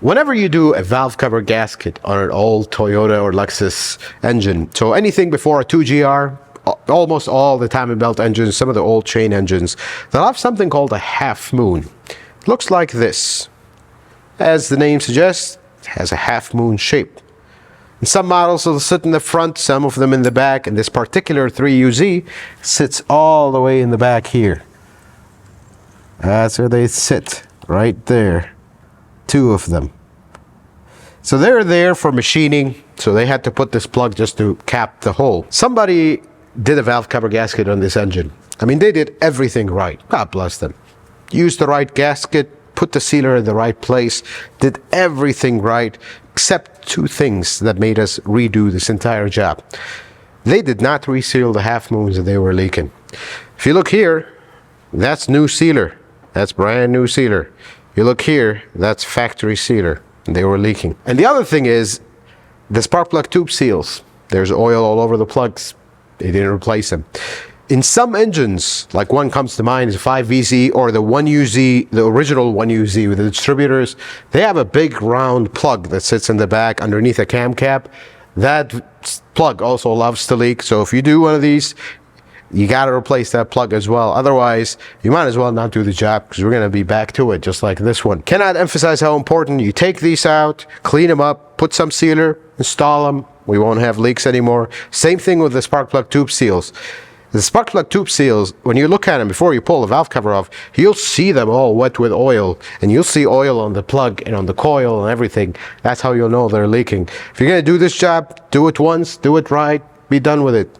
Whenever you do a valve cover gasket on an old Toyota or Lexus engine, so anything before a 2GR, almost all the timing belt engines, some of the old chain engines, they'll have something called a half moon. It looks like this. As the name suggests, it has a half moon shape. And some models will sit in the front, some of them in the back, and this particular 3UZ sits all the way in the back here. That's where they sit, right there. Two of them. So they're there for machining, so they had to put this plug just to cap the hole. Somebody did a valve cover gasket on this engine. I mean, they did everything right. God bless them. Used the right gasket, put the sealer in the right place, did everything right, except two things that made us redo this entire job. They did not reseal the half moons that they were leaking. If you look here, that's new sealer. That's brand new sealer. You look here, that's factory sealer. They were leaking. And the other thing is the spark plug tube seals. There's oil all over the plugs. They didn't replace them. In some engines, like one comes to mind is 5VZ or the 1UZ, the original 1UZ with the distributors, they have a big round plug that sits in the back underneath a cam cap. That plug also loves to leak. So if you do one of these, you got to replace that plug as well. Otherwise, you might as well not do the job because we're going to be back to it just like this one. Cannot emphasize how important you take these out, clean them up, put some sealer, install them. We won't have leaks anymore. Same thing with the spark plug tube seals. The spark plug tube seals, when you look at them before you pull the valve cover off, you'll see them all wet with oil, and you'll see oil on the plug and on the coil and everything. That's how you'll know they're leaking. If you're going to do this job, do it once, do it right, be done with it.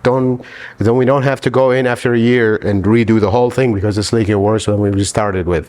Then we don't have to go in after a year and redo the whole thing because it's leaking worse than we started with.